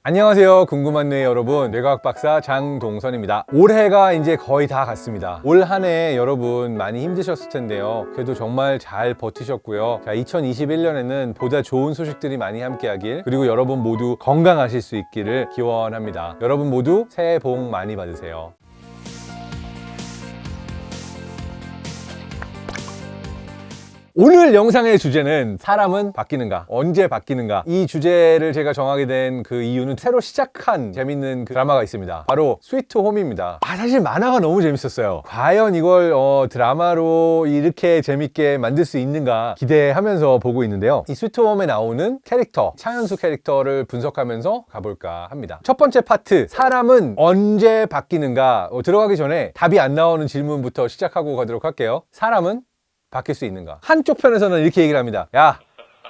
안녕하세요. 궁금한 뇌 여러분, 뇌과학 박사 장동선입니다. 올해가 이제 거의 다 갔습니다. 올 한 해 여러분 많이 힘드셨을 텐데요. 그래도 정말 잘 버티셨고요. 자, 2021년에는 보다 좋은 소식들이 많이 함께하길, 그리고 여러분 모두 건강하실 수 있기를 기원합니다. 여러분 모두 새해 복 많이 받으세요. 오늘 영상의 주제는 사람은 바뀌는가? 언제 바뀌는가? 이 주제를 제가 정하게 된 그 이유는 새로 시작한 재밌는 그 드라마가 있습니다. 바로 스위트 홈입니다. 사실 만화가 너무 재밌었어요. 과연 이걸 드라마로 이렇게 재밌게 만들 수 있는가 기대하면서 보고 있는데요. 이 스위트 홈에 나오는 캐릭터, 차현수 캐릭터를 분석하면서 가볼까 합니다. 첫 번째 파트, 사람은 언제 바뀌는가? 들어가기 전에 답이 안 나오는 질문부터 시작하고 가도록 할게요. 사람은 바뀔 수 있는가? 한쪽 편에서는 이렇게 얘기를 합니다. 야,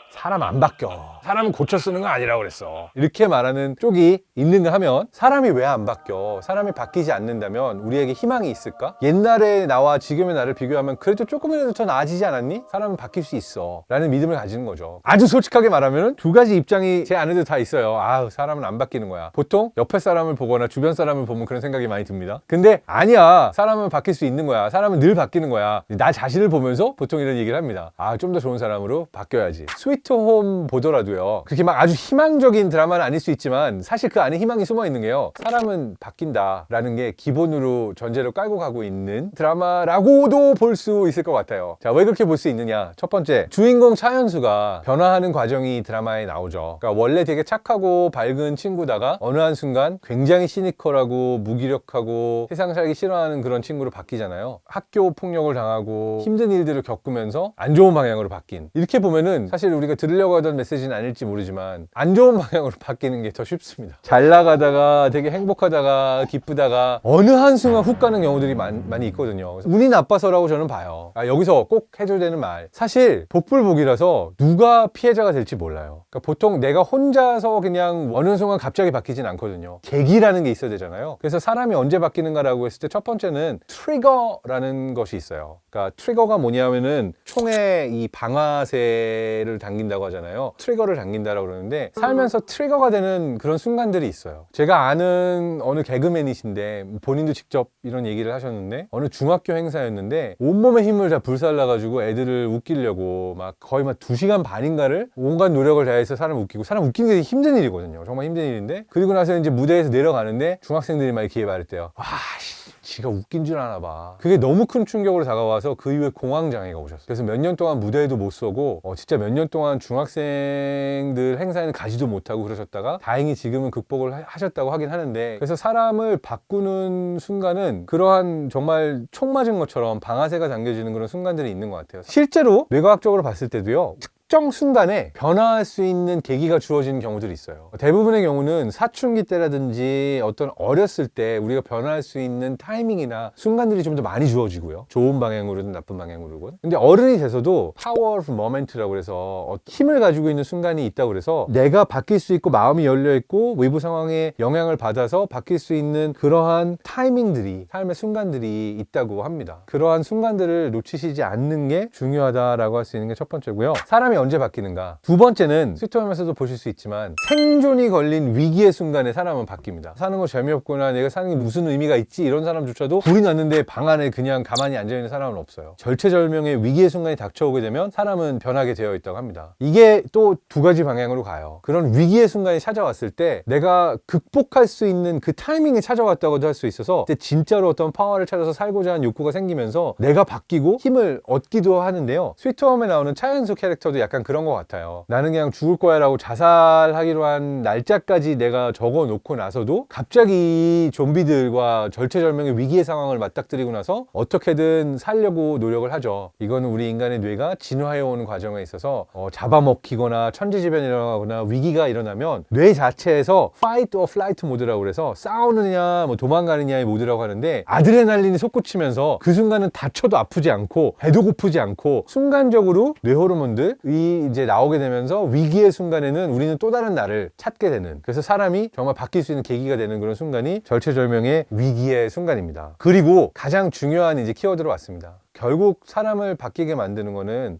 사람 안 바뀌어. 사람은 고쳐 쓰는 거 아니라고 그랬어. 이렇게 말하는 쪽이 있는가 하면, 사람이 왜 안 바뀌어? 사람이 바뀌지 않는다면 우리에게 희망이 있을까? 옛날의 나와 지금의 나를 비교하면 그래도 조금이라도 더 나아지지 않았니? 사람은 바뀔 수 있어 라는 믿음을 가지는 거죠. 아주 솔직하게 말하면 두 가지 입장이 제 안에도 다 있어요. 사람은 안 바뀌는 거야. 보통 옆에 사람을 보거나 주변 사람을 보면 그런 생각이 많이 듭니다. 근데 아니야, 사람은 바뀔 수 있는 거야. 사람은 늘 바뀌는 거야. 나 자신을 보면서 보통 이런 얘기를 합니다. 좀 더 좋은 사람으로 바뀌어야지. 스위트 홈 보더라도요, 그렇게 막 아주 희망적인 드라마는 아닐 수 있지만 사실 그 안에 희망이 숨어 있는 게요, 사람은 바뀐다 라는 게 기본으로 전제로 깔고 가고 있는 드라마라고도 볼 수 있을 것 같아요. 자, 왜 그렇게 볼 수 있느냐? 첫 번째, 주인공 차현수가 변화하는 과정이 드라마에 나오죠. 그러니까 원래 되게 착하고 밝은 친구다가 어느 한순간 굉장히 시니컬하고 무기력하고 세상 살기 싫어하는 그런 친구로 바뀌잖아요. 학교 폭력을 당하고 힘든 일들을 겪으면서 안 좋은 방향으로 바뀐, 이렇게 보면은 사실 우리가 들으려고 하던 메시지는 아닐지 모르지만 안 좋은 방향으로 바뀌는 게 더 쉽습니다. 잘 나가다가 되게 행복하다가 기쁘다가 어느 한순간 훅 가는 경우들이 많이 있거든요. 그래서 운이 나빠서라고 저는 봐요. 여기서 꼭 해줘야 되는 말, 사실 복불복이라서 누가 피해자가 될지 몰라요. 그러니까 보통 내가 혼자서 그냥 어느 순간 갑자기 바뀌진 않거든요. 계기라는 게 있어야 되잖아요. 그래서 사람이 언제 바뀌는가라고 했을 때 첫 번째는 트리거라는 것이 있어요. 그러니까 트리거가 뭐냐면은 총에 이 방아쇠를 당긴다고 하잖아요. 트리거를 당긴다라고 그러는데, 살면서 트리거가 되는 그런 순간들이 있어요. 제가 아는 어느 개그맨이신데 본인도 직접 이런 얘기를 하셨는데, 어느 중학교 행사였는데 온몸에 힘을 다 불살라가지고 애들을 웃기려고 막 거의 막 2시간 반인가를 온갖 노력을 다해서 사람 웃기고, 사람 웃기는 게 힘든 일이거든요. 정말 힘든 일인데, 그리고 나서 이제 무대에서 내려가는데 중학생들이 막 이렇게 말했대요. 지가 웃긴 줄 아나 봐. 그게 너무 큰 충격으로 다가와서 그 이후에 공황장애가 오셨어요. 그래서 몇 년 동안 무대에도 못 서고 진짜 몇 년 동안 중학생들 행사에는 가지도 못하고 그러셨다가 다행히 지금은 극복을 하셨다고 하긴 하는데, 그래서 사람을 바꾸는 순간은 그러한 정말 총 맞은 것처럼 방아쇠가 당겨지는 그런 순간들이 있는 것 같아요. 실제로 뇌과학적으로 봤을 때도요, 특정 순간에 변화할 수 있는 계기가 주어지는 경우들이 있어요. 대부분의 경우는 사춘기 때라든지 어떤 어렸을 때 우리가 변화할 수 있는 타이밍이나 순간들이 좀 더 많이 주어지고요. 좋은 방향으로든 나쁜 방향으로든. 근데 어른이 돼서도 파워 오브 모멘트라고 해서 힘을 가지고 있는 순간이 있다고 그래서 내가 바뀔 수 있고 마음이 열려있고 외부 상황에 영향을 받아서 바뀔 수 있는 그러한 타이밍들이, 삶의 순간들이 있다고 합니다. 그러한 순간들을 놓치시지 않는 게 중요하다라고 할 수 있는 게 첫 번째고요. 사람이 언제 바뀌는가? 두 번째는 스위트홈에서도 보실 수 있지만, 생존이 걸린 위기의 순간에 사람은 바뀝니다. 사는 거 재미없구나, 내가 사는 게 무슨 의미가 있지, 이런 사람조차도 불이 났는데 방 안에 그냥 가만히 앉아있는 사람은 없어요. 절체절명의 위기의 순간이 닥쳐오게 되면 사람은 변하게 되어 있다고 합니다. 이게 또 두 가지 방향으로 가요. 그런 위기의 순간이 찾아왔을 때 내가 극복할 수 있는 그 타이밍이 찾아왔다고도 할 수 있어서, 그때 진짜로 어떤 파워를 찾아서 살고자 하는 욕구가 생기면서 내가 바뀌고 힘을 얻기도 하는데요. 스위트홈에 나오는 차현수 캐릭터도 약간 그런 것 같아요. 나는 그냥 죽을 거야 라고 자살하기로 한 날짜까지 내가 적어 놓고 나서도 갑자기 좀비들과 절체절명의 위기의 상황을 맞닥뜨리고 나서 어떻게든 살려고 노력을 하죠. 이거는 우리 인간의 뇌가 진화해오는 과정에 있어서 잡아먹히거나 천지지변이라거나 위기가 일어나면 뇌 자체에서 fight or flight 모드라고 그래서 싸우느냐 뭐 도망가느냐의 모드라고 하는데, 아드레날린이 솟구치면서 그 순간은 다쳐도 아프지 않고 배도 고프지 않고 순간적으로 뇌 호르몬들이 이제 나오게 되면서 위기의 순간에는 우리는 또 다른 나를 찾게 되는, 그래서 사람이 정말 바뀔 수 있는 계기가 되는 그런 순간이 절체절명의 위기의 순간입니다. 그리고 가장 중요한 이제 키워드로 왔습니다. 결국 사람을 바뀌게 만드는 거는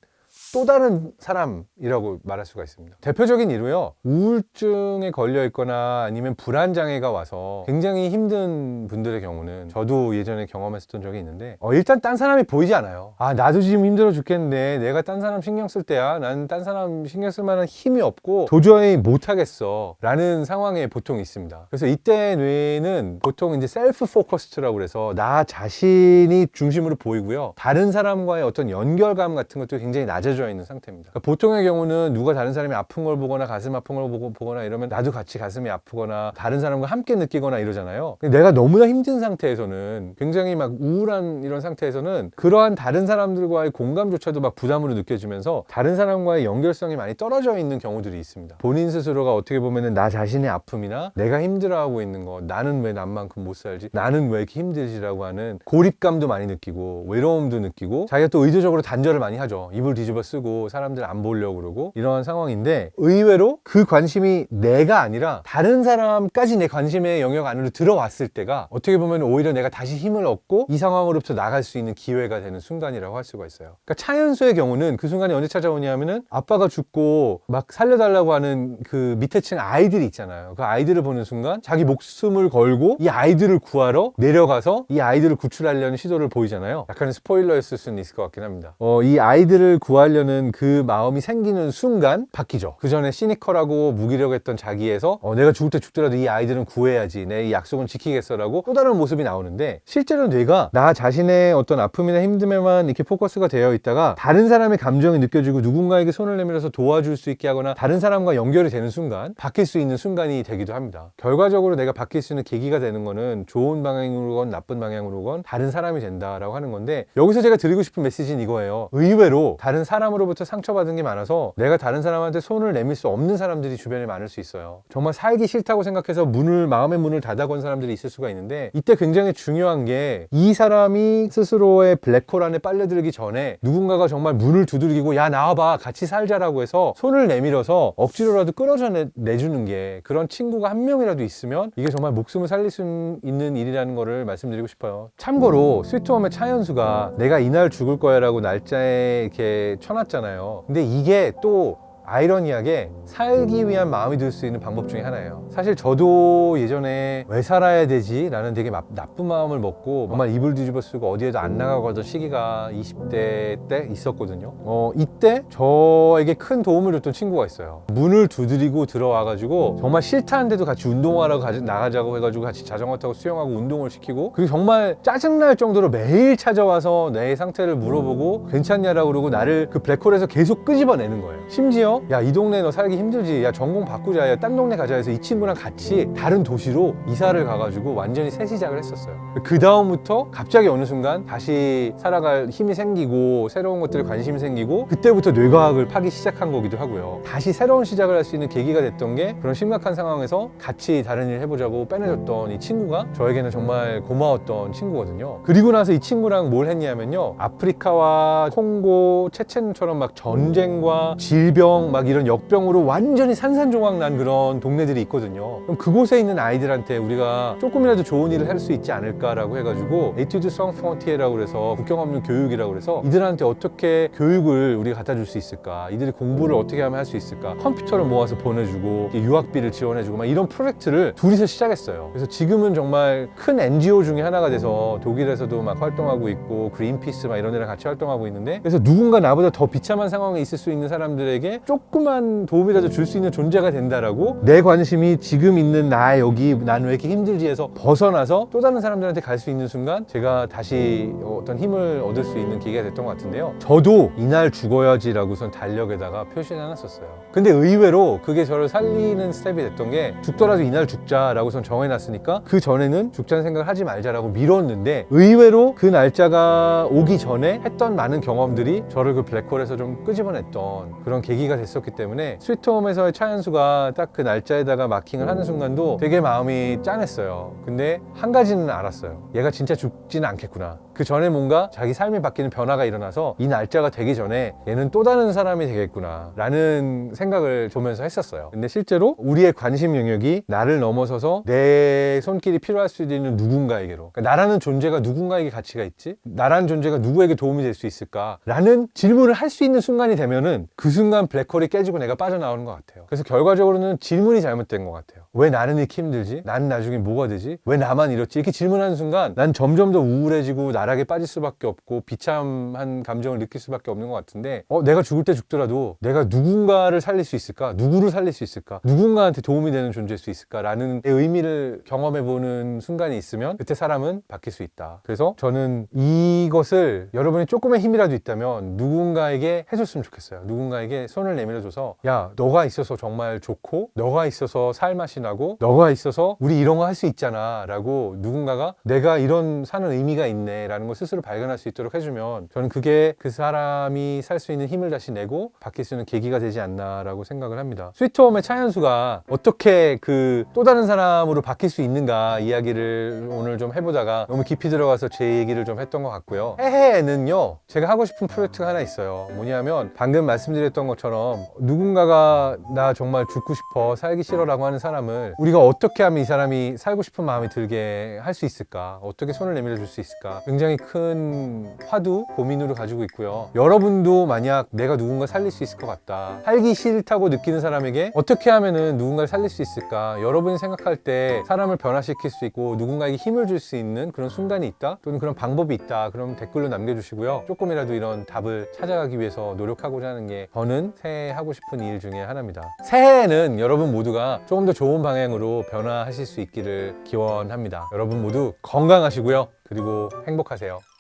또 다른 사람이라고 말할 수가 있습니다. 대표적인 예로요, 우울증에 걸려 있거나 아니면 불안장애가 와서 굉장히 힘든 분들의 경우는 저도 예전에 경험했었던 적이 있는데 일단 딴 사람이 보이지 않아요. 나도 지금 힘들어 죽겠는데 내가 딴 사람 신경 쓸 때야 난 딴 사람 신경 쓸 만한 힘이 없고 도저히 못하겠어 라는 상황에 보통 있습니다. 그래서 이때 뇌는 보통 이제 셀프 포커스드라고 그래서 나 자신이 중심으로 보이고요, 다른 사람과의 어떤 연결감 같은 것도 굉장히 낮아져 있는 상태입니다. 그러니까 보통의 경우는 누가 다른 사람이 아픈 걸 보거나 가슴 아픈 걸 보거나 이러면 나도 같이 가슴이 아프거나 다른 사람과 함께 느끼거나 이러잖아요. 근데 내가 너무나 힘든 상태에서는, 굉장히 막 우울한 이런 상태에서는 그러한 다른 사람들과의 공감조차도 막 부담으로 느껴지면서 다른 사람과의 연결성이 많이 떨어져 있는 경우들이 있습니다. 본인 스스로가 어떻게 보면은 나 자신의 아픔이나 내가 힘들어하고 있는 거, 나는 왜 남만큼 못 살지, 나는 왜 이렇게 힘들지라고 하는 고립감도 많이 느끼고 외로움도 느끼고, 자기가 또 의도적으로 단절을 많이 하죠. 입을 뒤집어 쓰고 사람들 안 보려고 그러고 이러한 상황인데, 의외로 그 관심이 내가 아니라 다른 사람까지 내 관심의 영역 안으로 들어왔을 때가 어떻게 보면 오히려 내가 다시 힘을 얻고 이 상황으로부터 나갈 수 있는 기회가 되는 순간이라고 할 수가 있어요. 그러니까 차현수의 경우는 그 순간이 언제 찾아오냐면은 아빠가 죽고 막 살려달라고 하는 그 밑에 층 아이들이 있잖아요. 그 아이들을 보는 순간 자기 목숨을 걸고 이 아이들을 구하러 내려가서 이 아이들을 구출하려는 시도를 보이잖아요. 약간의 스포일러였을 수는 있을 것 같긴 합니다. 이 아이들을 구하려는 그 마음이 생기는 순간 바뀌죠. 그 전에 시니컬하고 무기력했던 자기에서 내가 죽을 때 죽더라도 이 아이들은 구해야지, 내 이 약속은 지키겠어라고 또 다른 모습이 나오는데, 실제로 뇌가 나 자신의 어떤 아픔이나 힘듦에만 이렇게 포커스가 되어 있다가 다른 사람의 감정이 느껴지고 누군가에게 손을 내밀어서 도와줄 수 있게 하거나 다른 사람과 연결이 되는 순간 바뀔 수 있는 순간이 되기도 합니다. 결과적으로 내가 바뀔 수 있는 계기가 되는 거는 좋은 방향으로건 나쁜 방향으로건 다른 사람이 된다라고 하는 건데, 여기서 제가 드리고 싶은 메시지는 이거예요. 의외로 다른 사람으로부터 상처받은 게 많아서 내가 다른 사람한테 손을 내밀 수 없는 사람들이 주변에 많을 수 있어요. 정말 살기 싫다고 생각해서 마음의 문을 닫아건 사람들이 있을 수가 있는데, 이때 굉장히 중요한 게 이 사람이 스스로의 블랙홀 안에 빨려들기 전에 누군가가 정말 문을 두들기고 야 나와봐 같이 살자라고 해서 손을 내밀어서 억지로라도 끌어줘 내주는 게, 그런 친구가 한 명이라도 있으면 이게 정말 목숨을 살릴 수 있는 일이라는 거를 말씀드리고 싶어요. 참고로 스위트홈의 차현수가 내가 이날 죽을 거야 라고 날짜에 이렇게 쳐놨잖아요. 근데 이게 또 아이러니하게 살기 위한 마음이 들 수 있는 방법 중에 하나예요. 사실 저도 예전에 왜 살아야 되지? 라는 되게 나쁜 마음을 먹고 정말 이불 뒤집어 쓰고 어디에도 안 나가고 하던 시기가 20대 때 있었거든요. 이때 저에게 큰 도움을 줬던 친구가 있어요. 문을 두드리고 들어와가지고 정말 싫다는데도 같이 운동하러 나가자고 해가지고 같이 자전거 타고 수영하고 운동을 시키고, 그리고 정말 짜증날 정도로 매일 찾아와서 내 상태를 물어보고 괜찮냐라고 그러고 나를 그 블랙홀에서 계속 끄집어내는 거예요. 심지어 야 이 동네 너 살기 힘들지, 야 전공 바꾸자, 야 딴 동네 가자 해서 이 친구랑 같이 다른 도시로 이사를 가가지고 완전히 새 시작을 했었어요. 그 다음부터 갑자기 어느 순간 다시 살아갈 힘이 생기고 새로운 것들에 관심이 생기고, 그때부터 뇌과학을 파기 시작한 거기도 하고요. 다시 새로운 시작을 할 수 있는 계기가 됐던 게, 그런 심각한 상황에서 같이 다른 일 해보자고 빼내줬던 이 친구가 저에게는 정말 고마웠던 친구거든요. 그리고 나서 이 친구랑 뭘 했냐면요, 아프리카와 콩고, 체첸처럼 막 전쟁과 질병 막 이런 역병으로 완전히 산산조각 난 그런 동네들이 있거든요. 그럼 그곳에 있는 아이들한테 우리가 조금이라도 좋은 일을 할 수 있지 않을까라고 해가지고 에튜드 성 프론티에라고 그래서 국경 없는 교육이라고 그래서 이들한테 어떻게 교육을 우리가 갖다 줄 수 있을까, 이들이 공부를 어떻게 하면 할 수 있을까, 컴퓨터를 모아서 보내주고 유학비를 지원해주고 막 이런 프로젝트를 둘이서 시작했어요. 그래서 지금은 정말 큰 NGO 중에 하나가 돼서 독일에서도 막 활동하고 있고, 그린피스 막 이런 데랑 같이 활동하고 있는데, 그래서 누군가 나보다 더 비참한 상황에 있을 수 있는 사람들에게 조그만 도움이라도 줄 수 있는 존재가 된다라고, 내 관심이 지금 있는 나 여기 난 왜 이렇게 힘들지 해서 벗어나서 또 다른 사람들한테 갈 수 있는 순간 제가 다시 어떤 힘을 얻을 수 있는 계기가 됐던 것 같은데요. 저도 이날 죽어야지라고선 달력에다가 표시를 해놨었어요. 근데 의외로 그게 저를 살리는 스텝이 됐던 게, 죽더라도 이날 죽자라고선 정해놨으니까 그 전에는 죽자는 생각을 하지 말자라고 미뤘는데, 의외로 그 날짜가 오기 전에 했던 많은 경험들이 저를 그 블랙홀에서 좀 끄집어냈던 그런 계기가 됐었기 때문에 스위트홈에서의 차연수가 딱 그 날짜에다가 마킹을 하는 순간도 되게 마음이 짠했어요. 근데 한 가지는 알았어요. 얘가 진짜 죽지는 않겠구나. 그 전에 뭔가 자기 삶이 바뀌는 변화가 일어나서 이 날짜가 되기 전에 얘는 또 다른 사람이 되겠구나 라는 생각을 보면서 했었어요. 근데 실제로 우리의 관심 영역이 나를 넘어서서 내 손길이 필요할 수 있는 누군가에게로, 그러니까 나라는 존재가 누군가에게 가치가 있지? 나라는 존재가 누구에게 도움이 될 수 있을까? 라는 질문을 할 수 있는 순간이 되면은 그 순간 블랙홀이 깨지고 내가 빠져나오는 것 같아요. 그래서 결과적으로는 질문이 잘못된 것 같아요. 왜 나는 이렇게 힘들지? 난 나중에 뭐가 되지? 왜 나만 이렇지? 이렇게 질문하는 순간 난 점점 더 우울해지고 나락에 빠질 수밖에 없고 비참한 감정을 느낄 수밖에 없는 것 같은데, 내가 죽을 때 죽더라도 내가 누군가를 살릴 수 있을까? 누구를 살릴 수 있을까? 누군가한테 도움이 되는 존재일 수 있을까? 라는 의미를 경험해보는 순간이 있으면 그때 사람은 바뀔 수 있다. 그래서 저는 이것을 여러분이 조금의 힘이라도 있다면 누군가에게 해줬으면 좋겠어요. 누군가에게 손을 내밀어줘서 야, 너가 있어서 정말 좋고, 너가 있어서 살맛이 나고, 너가 있어서 우리 이런 거 할 수 있잖아 라고 누군가가 내가 이런 사는 의미가 있네 라는 걸 스스로 발견할 수 있도록 해주면, 저는 그게 그 사람이 살 수 있는 힘을 다시 내고 바뀔 수 있는 계기가 되지 않나 라고 생각을 합니다. 스위트홈의 차연수가 어떻게 그 또 다른 사람으로 바뀔 수 있는가 이야기를 오늘 좀 해보다가 너무 깊이 들어가서 제 얘기를 좀 했던 것 같고요. 해해는요, 제가 하고 싶은 프로젝트가 하나 있어요. 뭐냐면 방금 말씀드렸던 것처럼 누군가가 나 정말 죽고 싶어, 살기 싫어 라고 하는 사람을 우리가 어떻게 하면 이 사람이 살고 싶은 마음이 들게 할 수 있을까, 어떻게 손을 내밀어 줄 수 있을까, 굉장히 큰 화두, 고민으로 가지고 있고요. 여러분도 만약 내가 누군가 살릴 수 있을 것 같다, 살기 싫다고 느끼는 사람에게 어떻게 하면은 누군가를 살릴 수 있을까, 여러분이 생각할 때 사람을 변화시킬 수 있고 누군가에게 힘을 줄 수 있는 그런 순간이 있다, 또는 그런 방법이 있다, 그럼 댓글로 남겨주시고요. 조금이라도 이런 답을 찾아가기 위해서 노력하고자 하는 게 저는 새해 하고 싶은 일 중에 하나입니다. 새해에는 여러분 모두가 조금 더 좋은 방향으로 변화하실 수 있기를 기원합니다. 여러분 모두 건강하시고요. 그리고 행복하세요.